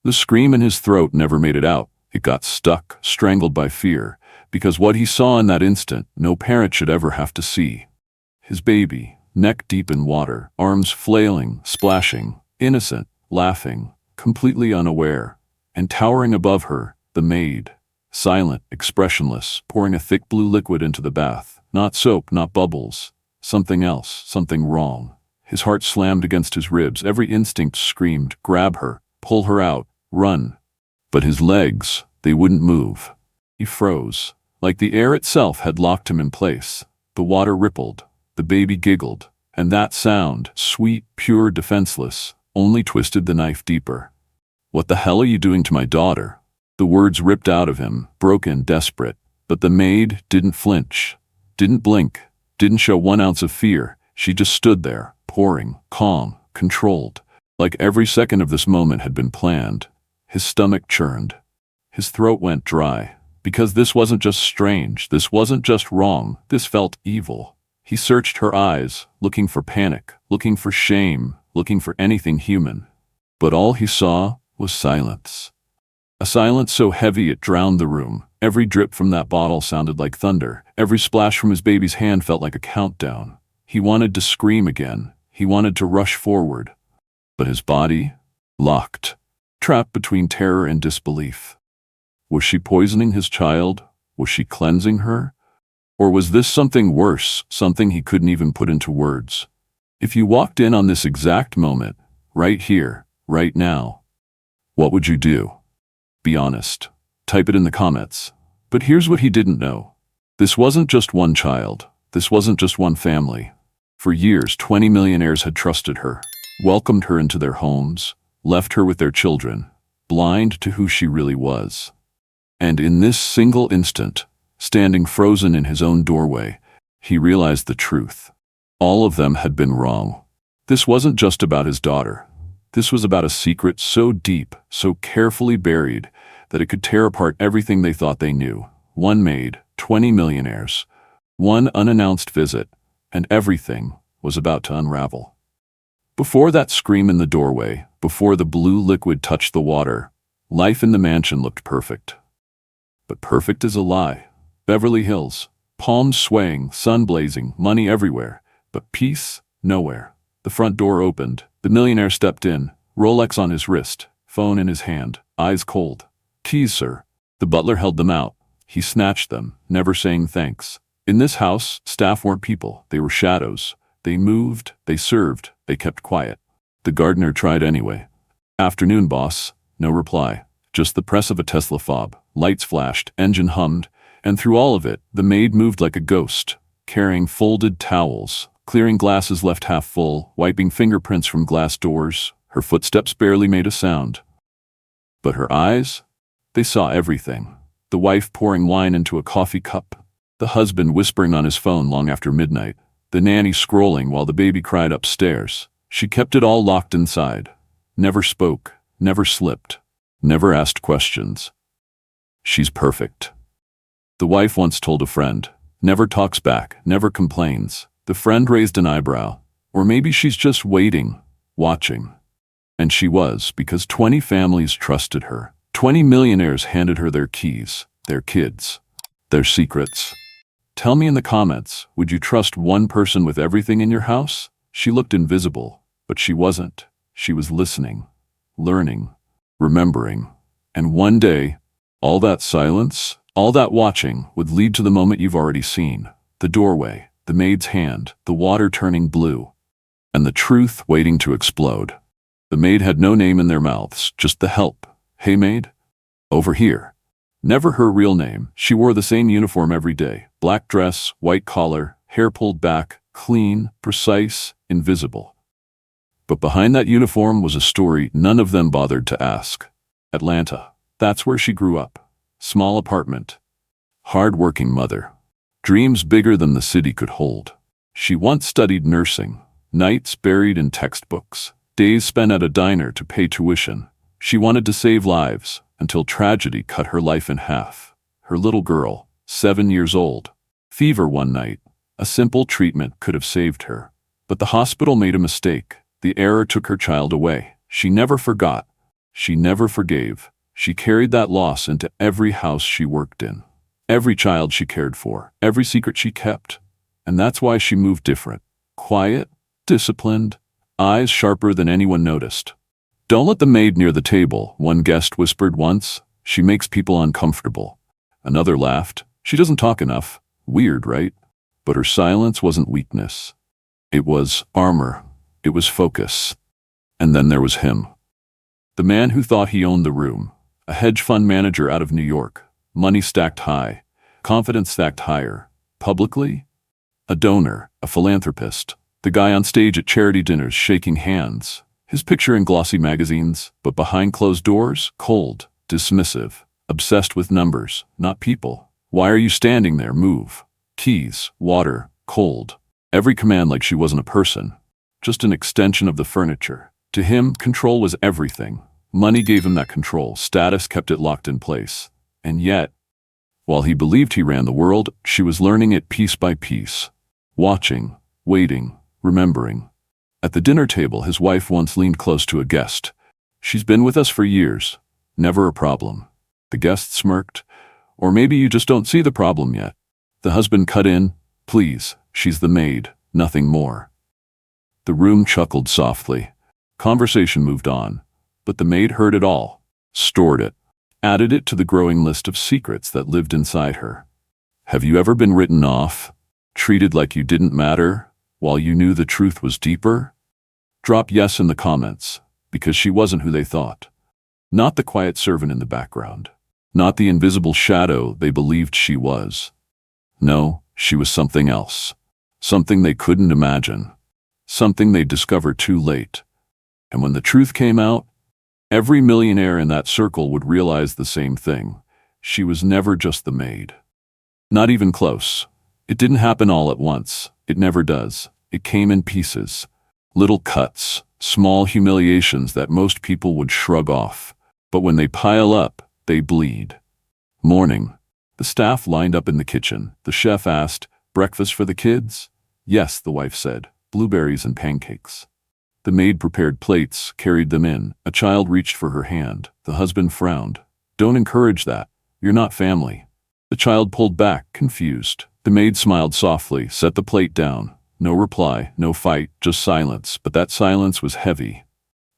The scream in his throat never made it out. It got stuck, strangled by fear, because what he saw in that instant, no parent should ever have to see. His baby, neck deep in water, arms flailing, splashing, innocent, laughing, completely unaware, and towering above her, the maid, silent, expressionless, pouring a thick blue liquid into the bath. Not soap, not bubbles. Something else, something wrong. His heart slammed against his ribs. Every instinct screamed, grab her, pull her out, run. But his legs, they wouldn't move. He froze, like the air itself had locked him in place. The water rippled, the baby giggled, and that sound, sweet, pure, defenseless, only twisted the knife deeper. "What the hell are you doing to my daughter?" The words ripped out of him, broken, desperate. But the maid didn't flinch, didn't blink, didn't show 1 ounce of fear. She just stood there, pouring, calm, controlled, like every second of this moment had been planned. His stomach churned. His throat went dry. Because this wasn't just strange, this wasn't just wrong, this felt evil. He searched her eyes, looking for panic, looking for shame, looking for anything human. But all he saw was silence. A silence so heavy it drowned the room. Every drip from that bottle sounded like thunder. Every splash from his baby's hand felt like a countdown. He wanted to scream again. He wanted to rush forward. But his body, locked, trapped between terror and disbelief. Was she poisoning his child? Was she cleansing her? Or was this something worse, something he couldn't even put into words? If you walked in on this exact moment, right here, right now, what would you do? Be honest. Type it in the comments. But here's what he didn't know. This wasn't just one child. This wasn't just one family. For years, 20 millionaires had trusted her, welcomed her into their homes, left her with their children, blind to who she really was. And in this single instant, standing frozen in his own doorway, he realized the truth. All of them had been wrong. This wasn't just about his daughter. This was about a secret so deep, so carefully buried, that it could tear apart everything they thought they knew. One maid, 20 millionaires, one unannounced visit, and everything was about to unravel. Before that scream in the doorway, before the blue liquid touched the water, life in the mansion looked perfect. But perfect is a lie. Beverly Hills, palms swaying, sun blazing, money everywhere, but peace nowhere. The front door opened. The millionaire stepped in, Rolex on his wrist, phone in his hand, eyes cold. "Keys, sir." The butler held them out. He snatched them, never saying thanks. In this house, staff weren't people, they were shadows. They moved, they served, they kept quiet. The gardener tried anyway. "Afternoon, boss." No reply. Just the press of a Tesla fob. Lights flashed, engine hummed, and through all of it, the maid moved like a ghost, carrying folded towels, clearing glasses left half full, wiping fingerprints from glass doors. Her footsteps barely made a sound. But her eyes? They saw everything. The wife pouring wine into a coffee cup, the husband whispering on his phone long after midnight, the nanny scrolling while the baby cried upstairs. She kept it all locked inside. Never spoke, never slipped, never asked questions. "She's perfect." The wife once told a friend. Never talks back, never complains. The friend raised an eyebrow. Or maybe she's just waiting, watching. And she was, because 20 families trusted her. 20 millionaires handed her their keys, their kids, their secrets. Tell me in the comments, would you trust one person with everything in your house? She looked invisible, but she wasn't. She was listening, learning, remembering. And one day, all that silence, all that watching would lead to the moment you've already seen. The doorway, the maid's hand, the water turning blue, and the truth waiting to explode. The maid had no name in their mouths, just the help. "Hey, maid? Over here." Never her real name. She wore the same uniform every day. Black dress, white collar, hair pulled back, clean, precise, invisible. But behind that uniform was a story none of them bothered to ask. Atlanta. That's where she grew up. Small apartment. Hard-working mother. Dreams bigger than the city could hold. She once studied nursing. Nights buried in textbooks. Days spent at a diner to pay tuition. She wanted to save lives, until tragedy cut her life in half. Her little girl, 7 years old. Fever one night. A simple treatment could have saved her. But the hospital made a mistake. The error took her child away. She never forgot. She never forgave. She carried that loss into every house she worked in, every child she cared for, every secret she kept. And that's why she moved different. Quiet, disciplined, eyes sharper than anyone noticed. "Don't let the maid near the table," one guest whispered once. "She makes people uncomfortable." Another laughed. "She doesn't talk enough." Weird, right? But her silence wasn't weakness. It was armor. It was focus. And then there was him. The man who thought he owned the room. A hedge fund manager out of New York. Money stacked high. Confidence stacked higher. Publicly? A donor. A philanthropist. The guy on stage at charity dinners shaking hands. His picture in glossy magazines, but behind closed doors, cold, dismissive, obsessed with numbers, not people. "Why are you standing there? Move." Keys, water, cold. Every command like she wasn't a person, just an extension of the furniture. To him, control was everything. Money gave him that control. Status kept it locked in place. And yet, while he believed he ran the world, she was learning it piece by piece. Watching, waiting, remembering. At the dinner table, his wife once leaned close to a guest. "She's been with us for years. Never a problem." The guest smirked. "Or maybe you just don't see the problem yet." The husband cut in. "Please, she's the maid, nothing more." The room chuckled softly. Conversation moved on. But the maid heard it all, stored it, added it to the growing list of secrets that lived inside her. Have you ever been written off, treated like you didn't matter, while you knew the truth was deeper? Drop yes in the comments, because she wasn't who they thought. Not the quiet servant in the background. Not the invisible shadow they believed she was. No, she was something else. Something they couldn't imagine. Something they'd discover too late. And when the truth came out, every millionaire in that circle would realize the same thing. She was never just the maid. Not even close. It didn't happen all at once. It never does. It came in pieces. Little cuts, small humiliations that most people would shrug off. But when they pile up, they bleed. Morning. The staff lined up in the kitchen. The chef asked, "Breakfast for the kids?" "Yes," the wife said, "blueberries and pancakes." The maid prepared plates, carried them in. A child reached for her hand. The husband frowned. "Don't encourage that. You're not family." The child pulled back, confused. The maid smiled softly, set the plate down. No reply, no fight, just silence, but that silence was heavy.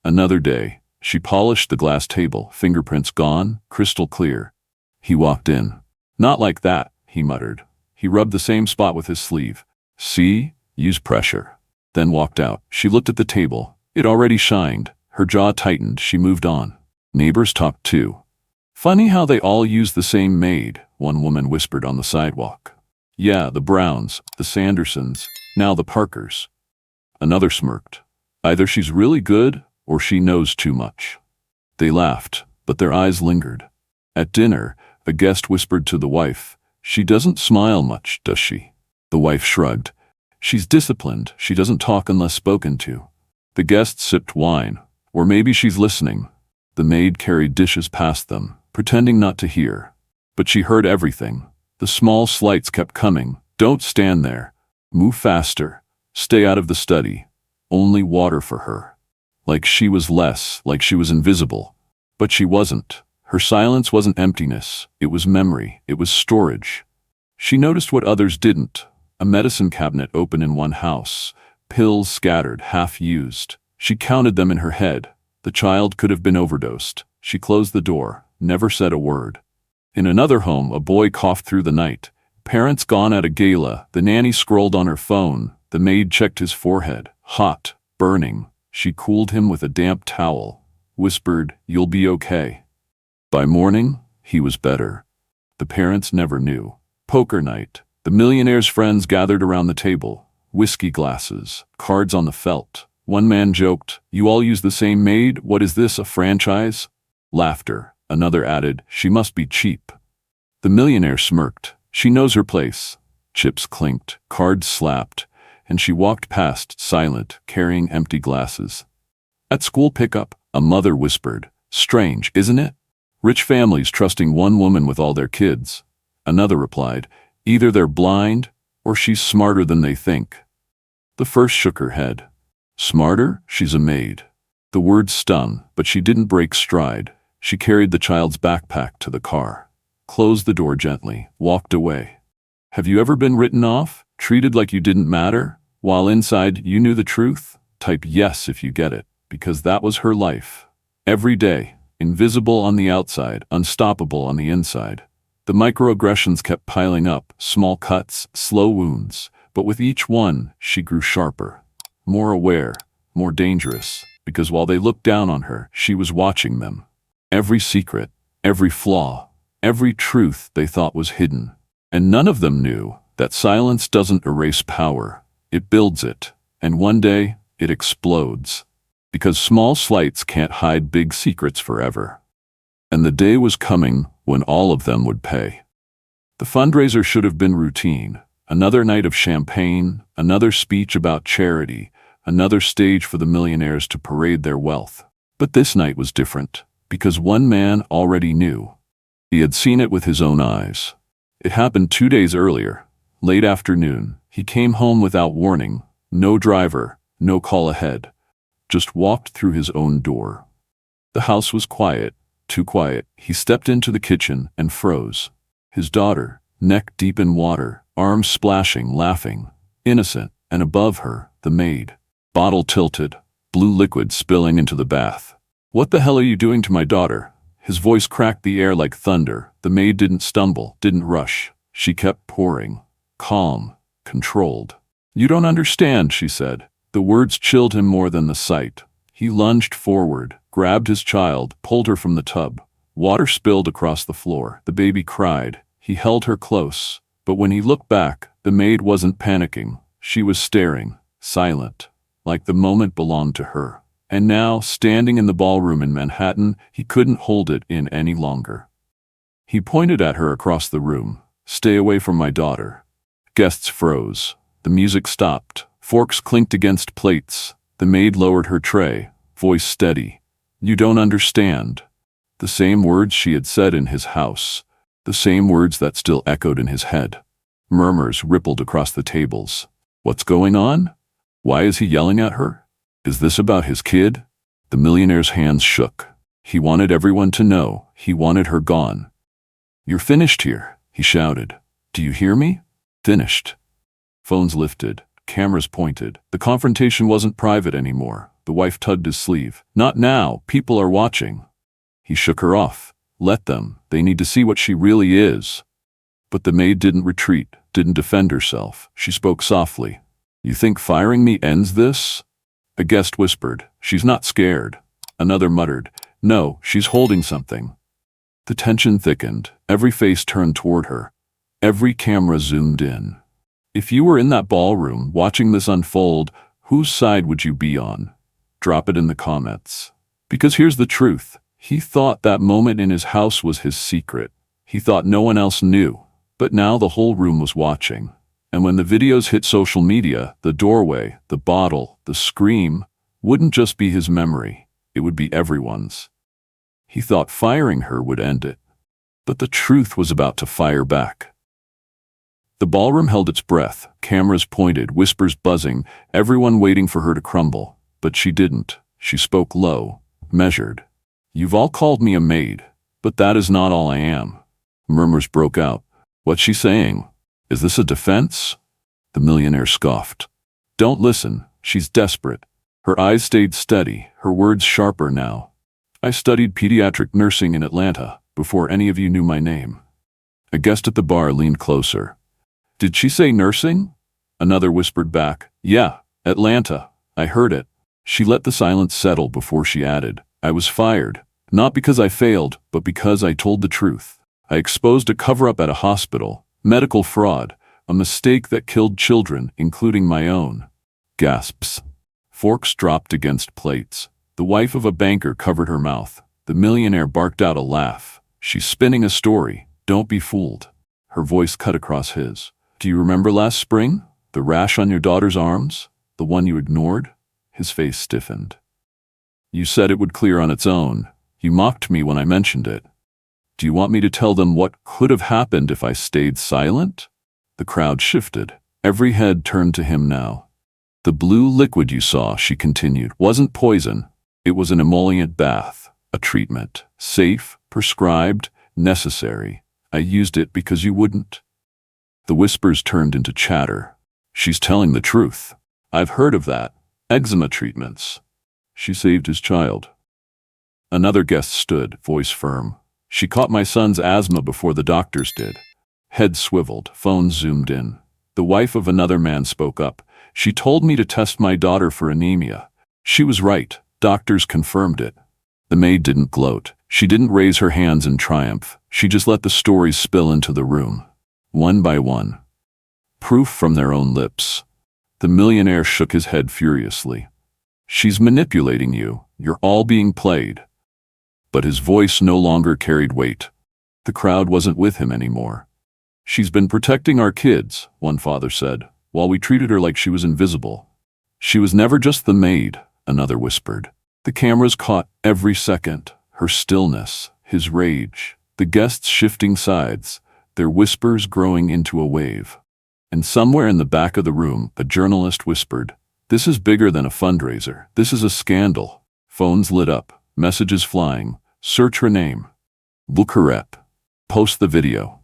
Another day. She polished the glass table, fingerprints gone, crystal clear. He walked in. "Not like that," he muttered. He rubbed the same spot with his sleeve. "See? Use pressure." Then walked out. She looked at the table. It already shined. Her jaw tightened. She moved on. Neighbors talked too. "Funny how they all use the same maid," one woman whispered on the sidewalk. "Yeah, the Browns, the Sandersons, now the Parkers." Another smirked. "Either she's really good, or she knows too much." They laughed, but their eyes lingered. At dinner, a guest whispered to the wife, "She doesn't smile much, does she?" The wife shrugged. "She's disciplined. She doesn't talk unless spoken to." The guest sipped wine. "Or maybe she's listening." The maid carried dishes past them, pretending not to hear. But she heard everything. The small slights kept coming. "Don't stand there. Move faster. Stay out of the study." Only water for her. Like she was less, like she was invisible. But she wasn't. Her silence wasn't emptiness. It was memory. It was storage. She noticed what others didn't. A medicine cabinet open in one house. Pills scattered, half used. She counted them in her head. The child could have been overdosed. She closed the door, never said a word. In another home, a boy coughed through the night. Parents gone at a gala. The nanny scrolled on her phone. The maid checked his forehead. Hot, burning. She cooled him with a damp towel. Whispered, "You'll be okay." By morning, he was better. The parents never knew. Poker night. The millionaire's friends gathered around the table. Whiskey glasses, cards on the felt. One man joked, "You all use the same maid? What is this, a franchise?" Laughter. Another added, "She must be cheap." The millionaire smirked. "She knows her place." Chips clinked, cards slapped, and she walked past, silent, carrying empty glasses. At school pickup, a mother whispered, "Strange, isn't it? Rich families trusting one woman with all their kids." Another replied, "Either they're blind, or she's smarter than they think." The first shook her head. "Smarter? She's a maid." The words stung, but she didn't break stride. She carried the child's backpack to the car, closed the door gently, walked away. Have you ever been written off, treated like you didn't matter, while inside you knew the truth? Type yes if you get it, because that was her life. Every day, invisible on the outside, unstoppable on the inside. The microaggressions kept piling up, small cuts, slow wounds, but with each one, she grew sharper, more aware, more dangerous, because while they looked down on her, she was watching them. Every secret, every flaw, every truth they thought was hidden. And none of them knew that silence doesn't erase power, it builds it, and one day, it explodes. Because small slights can't hide big secrets forever. And the day was coming when all of them would pay. The fundraiser should have been routine. Another night of champagne, another speech about charity, another stage for the millionaires to parade their wealth. But this night was different, because one man already knew. He had seen it with his own eyes. It happened 2 days earlier, late afternoon. He came home without warning, no driver, no call ahead, just walked through his own door. The house was quiet, too quiet. He stepped into the kitchen and froze. His daughter, neck deep in water, arms splashing, laughing, innocent, and above her, the maid. Bottle tilted, blue liquid spilling into the bath. What the hell are you doing to my daughter? His voice cracked the air like thunder. The maid didn't stumble, didn't rush. She kept pouring, calm, controlled. You don't understand, she said. The words chilled him more than the sight. He lunged forward, grabbed his child, pulled her from the tub. Water spilled across the floor. The baby cried. He held her close. But when he looked back, the maid wasn't panicking. She was staring, silent, like the moment belonged to her. And now, standing in the ballroom in Manhattan, he couldn't hold it in any longer. He pointed at her across the room. Stay away from my daughter. Guests froze. The music stopped. Forks clinked against plates. The maid lowered her tray, voice steady. You don't understand. The same words she had said in his house. The same words that still echoed in his head. Murmurs rippled across the tables. What's going on? Why is he yelling at her? Is this about his kid? The millionaire's hands shook. He wanted everyone to know. He wanted her gone. You're finished here, he shouted. Do you hear me? Finished. Phones lifted. Cameras pointed. The confrontation wasn't private anymore. The wife tugged his sleeve. Not now. People are watching. He shook her off. Let them. They need to see what she really is. But the maid didn't retreat, didn't defend herself. She spoke softly. You think firing me ends this? A guest whispered. She's not scared. Another muttered. No, she's holding something. The tension thickened. Every face turned toward her. Every camera zoomed in. If you were in that ballroom watching this unfold, whose side would you be on? Drop it in the comments. Because here's the truth. He thought that moment in his house was his secret. He thought no one else knew. But now the whole room was watching. And when the videos hit social media, the doorway, the bottle, the scream wouldn't just be his memory. It would be everyone's. He thought firing her would end it. But the truth was about to fire back. The ballroom held its breath, cameras pointed, whispers buzzing, everyone waiting for her to crumble. But she didn't. She spoke low, measured. You've all called me a maid, but that is not all I am. Murmurs broke out. What's she saying? Is this a defense? The millionaire scoffed. Don't listen. She's desperate. Her eyes stayed steady, her words sharper now. I studied pediatric nursing in Atlanta before any of you knew my name. A guest at the bar leaned closer. Did she say nursing? Another whispered back. Yeah, Atlanta. I heard it. She let the silence settle before she added. I was fired. Not because I failed, but because I told the truth. I exposed a cover-up at a hospital, medical fraud, a mistake that killed children, including my own. Gasps. Forks dropped against plates. The wife of a banker covered her mouth. The millionaire barked out a laugh. She's spinning a story. Don't be fooled. Her voice cut across his. Do you remember last spring? The rash on your daughter's arms? The one you ignored? His face stiffened. You said it would clear on its own. You mocked me when I mentioned it. Do you want me to tell them what could have happened if I stayed silent? The crowd shifted. Every head turned to him now. The blue liquid you saw, she continued, wasn't poison. It was an emollient bath, a treatment, safe, prescribed, necessary. I used it because you wouldn't. The whispers turned into chatter. She's telling the truth. I've heard of that. Eczema treatments. She saved his child. Another guest stood, voice firm. She caught my son's asthma before the doctors did. Head swiveled, phone zoomed in. The wife of another man spoke up. She told me to test my daughter for anemia. She was right. Doctors confirmed it. The maid didn't gloat. She didn't raise her hands in triumph. She just let the stories spill into the room. One by one. Proof from their own lips. The millionaire shook his head furiously. She's manipulating you. You're all being played. But his voice no longer carried weight. The crowd wasn't with him anymore. She's been protecting our kids, one father said, while we treated her like she was invisible. She was never just the maid, another whispered. The cameras caught every second, her stillness, his rage, the guests shifting sides, their whispers growing into a wave. And somewhere in the back of the room, a journalist whispered, "This is bigger than a fundraiser. This is a scandal." Phones lit up, messages flying. Search her name. Look her up. Post the video.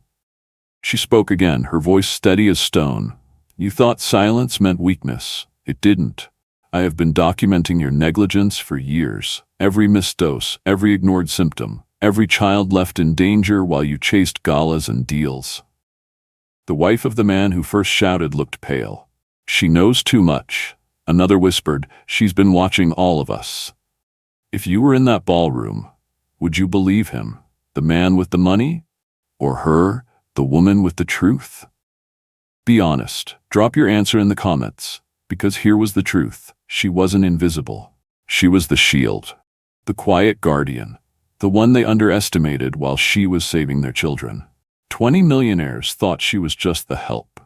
She spoke again, her voice steady as stone. You thought silence meant weakness. It didn't. I have been documenting your negligence for years. Every missed dose, every ignored symptom, every child left in danger while you chased galas and deals. The wife of the man who first shouted looked pale. She knows too much. Another whispered, she's been watching all of us. If you were in that ballroom, would you believe him, the man with the money? Or her, the woman with the truth? Be honest. Drop your answer in the comments. Because here was the truth. She wasn't invisible. She was the shield. The quiet guardian. The one they underestimated while she was saving their children. 20 millionaires thought she was just the help.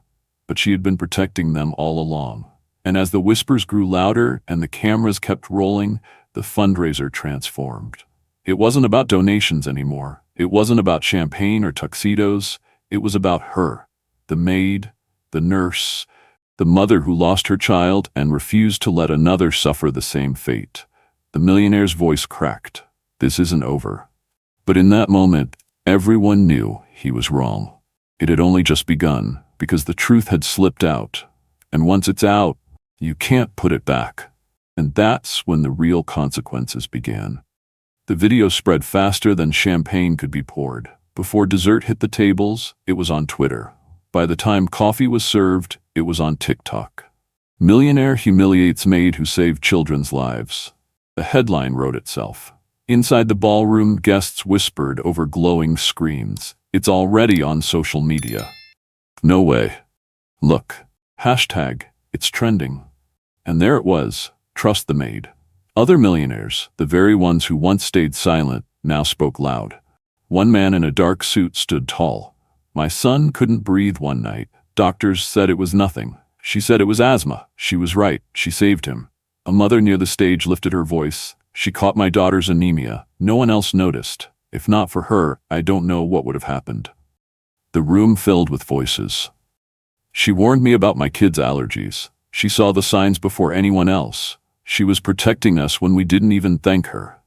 But she had been protecting them all along. And as the whispers grew louder and the cameras kept rolling, the fundraiser transformed. It wasn't about donations anymore. It wasn't about champagne or tuxedos. It was about her, the maid, the nurse, the mother who lost her child and refused to let another suffer the same fate. The millionaire's voice cracked. This isn't over. But in that moment, everyone knew he was wrong. It had only just begun, because the truth had slipped out. And once it's out, you can't put it back. And that's when the real consequences began. The video spread faster than champagne could be poured. Before dessert hit the tables, it was on Twitter. By the time coffee was served, it was on TikTok. Millionaire humiliates maid who saved children's lives. The headline wrote itself. Inside the ballroom, guests whispered over glowing screens. It's already on social media. No way. Look. Hashtag, it's trending. And there it was. Trust the maid. Other millionaires, the very ones who once stayed silent, now spoke loud. One man in a dark suit stood tall. My son couldn't breathe one night. Doctors said it was nothing. She said it was asthma. She was right. She saved him. A mother near the stage lifted her voice. She caught my daughter's anemia. No one else noticed. If not for her, I don't know what would have happened. The room filled with voices. She warned me about my kids' allergies. She saw the signs before anyone else. She was protecting us when we didn't even thank her.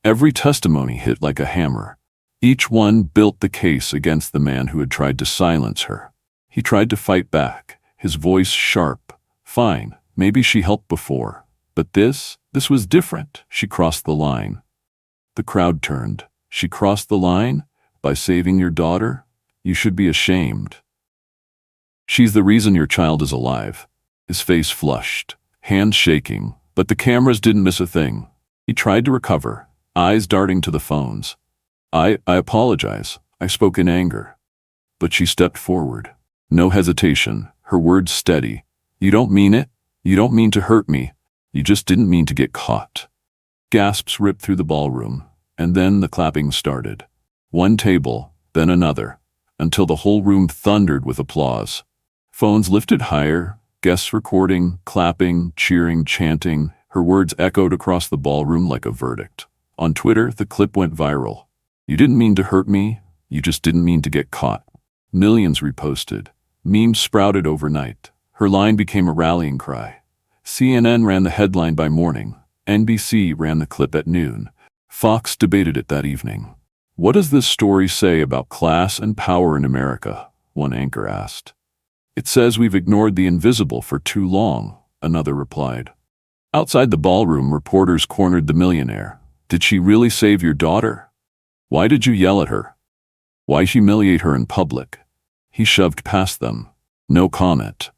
Every testimony hit like a hammer. Each one built the case against the man who had tried to silence her. He tried to fight back, his voice sharp. Fine, maybe she helped before. But this was different. She crossed the line. The crowd turned. She crossed the line? By saving your daughter? You should be ashamed. She's the reason your child is alive. His face flushed, hands shaking. But the cameras didn't miss a thing. He tried to recover, eyes darting to the phones. I apologize. I spoke in anger. But she stepped forward. No hesitation, her words steady. You don't mean it. You don't mean to hurt me. You just didn't mean to get caught. Gasps ripped through the ballroom, and then the clapping started. One table, then another, until the whole room thundered with applause. Phones lifted higher, guests recording, clapping, cheering, chanting. Her words echoed across the ballroom like a verdict. On Twitter, the clip went viral. You didn't mean to hurt me. You just didn't mean to get caught. Millions reposted. Memes sprouted overnight. Her line became a rallying cry. CNN ran the headline by morning. NBC ran the clip at noon. Fox debated it that evening. "What does this story say about class and power in America?" one anchor asked. "It says we've ignored the invisible for too long," another replied. Outside the ballroom, reporters cornered the millionaire. "Did she really save your daughter? Why did you yell at her? Why humiliate her in public?" He shoved past them. No comment.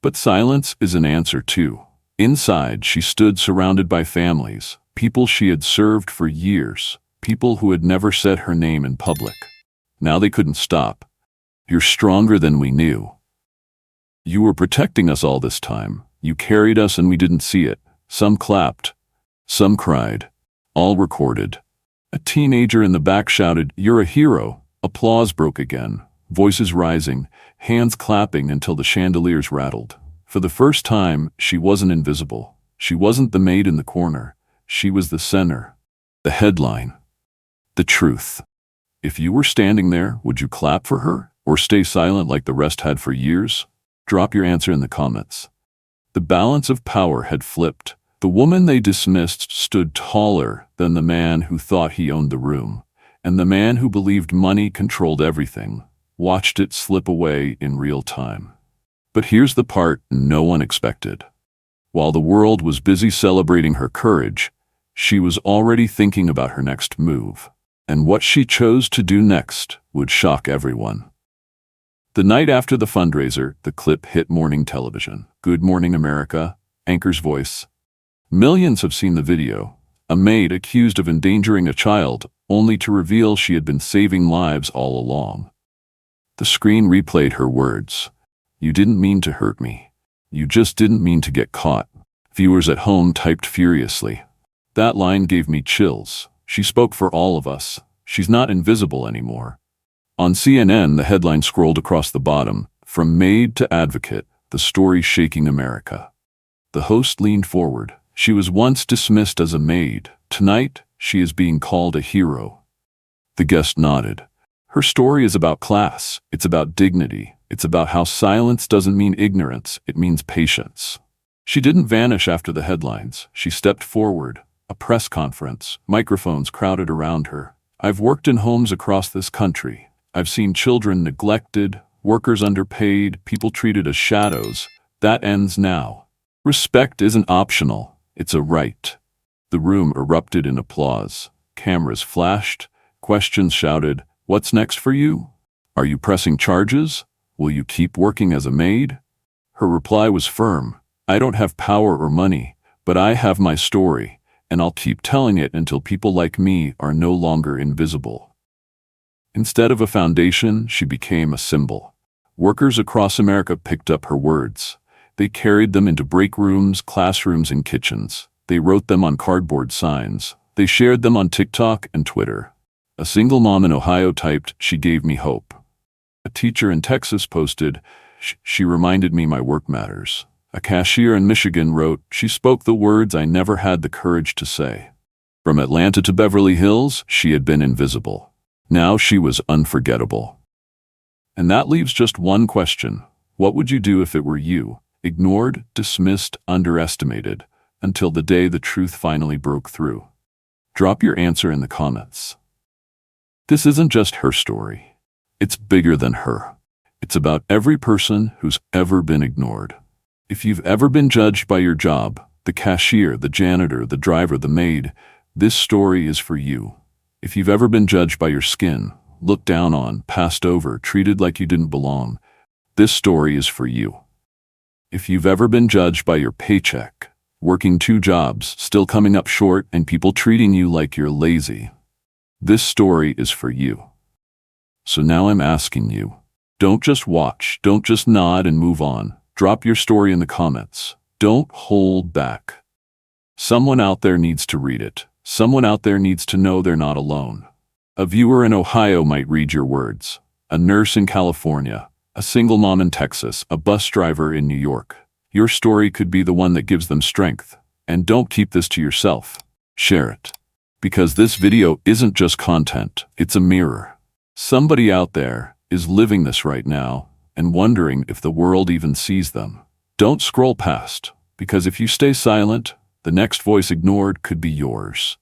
But silence is an answer too. Inside, she stood surrounded by families, people she had served for years, people who had never said her name in public. Now they couldn't stop. "You're stronger than we knew. You were protecting us all this time. You carried us and we didn't see it." Some clapped. Some cried. All recorded. A teenager in the back shouted, "You're a hero." Applause broke again, voices rising, hands clapping until the chandeliers rattled. For the first time, she wasn't invisible. She wasn't the maid in the corner. She was the center. The headline. The truth. If you were standing there, would you clap for her? Or stay silent like the rest had for years? Drop your answer in the comments. The balance of power had flipped. The woman they dismissed stood taller than the man who thought he owned the room, and the man who believed money controlled everything watched it slip away in real time. But here's the part no one expected. While the world was busy celebrating her courage, she was already thinking about her next move, and what she chose to do next would shock everyone. The night after the fundraiser, the clip hit morning television. "Good Morning America," anchor's voice. Millions have seen the video. A maid accused of endangering a child, only to reveal she had been saving lives all along. The screen replayed her words. "You didn't mean to hurt me. You just didn't mean to get caught." Viewers at home typed furiously. "That line gave me chills. She spoke for all of us. She's not invisible anymore." On CNN, the headline scrolled across the bottom, "From Maid to Advocate, the story shaking America." The host leaned forward. She was once dismissed as a maid. Tonight, she is being called a hero. The guest nodded. Her story is about class. It's about dignity. It's about how silence doesn't mean ignorance. It means patience. She didn't vanish after the headlines. She stepped forward. A press conference. Microphones crowded around her. "I've worked in homes across this country. I've seen children neglected, workers underpaid, people treated as shadows. That ends now. Respect isn't optional. It's a right." The room erupted in applause. Cameras flashed. Questions shouted, "What's next for you? Are you pressing charges? Will you keep working as a maid?" Her reply was firm. "I don't have power or money, but I have my story, and I'll keep telling it until people like me are no longer invisible." Instead of a foundation, she became a symbol. Workers across America picked up her words. They carried them into break rooms, classrooms, and kitchens. They wrote them on cardboard signs. They shared them on TikTok and Twitter. A single mom in Ohio typed, "She gave me hope." A teacher in Texas posted, "She reminded me my work matters." A cashier in Michigan wrote, "She spoke the words I never had the courage to say." From Atlanta to Beverly Hills, she had been invisible. Now she was unforgettable. And that leaves just one question. What would you do if it were you? Ignored, dismissed, underestimated, until the day the truth finally broke through. Drop your answer in the comments. This isn't just her story. It's bigger than her. It's about every person who's ever been ignored. If you've ever been judged by your job, the cashier, the janitor, the driver, the maid, this story is for you. If you've ever been judged by your skin, looked down on, passed over, treated like you didn't belong, this story is for you. If you've ever been judged by your paycheck, working 2 jobs, still coming up short, and people treating you like you're lazy, this story is for you. So now I'm asking you, don't just watch, don't just nod and move on. Drop your story in the comments. Don't hold back. Someone out there needs to read it. Someone out there needs to know they're not alone. A viewer in Ohio might read your words. A nurse in California. A single mom in Texas. A bus driver in New York. Your story could be the one that gives them strength. And don't keep this to yourself. Share it. Because this video isn't just content. It's a mirror. Somebody out there is living this right now and wondering if the world even sees them. Don't scroll past, because if you stay silent, The next voice ignored could be yours.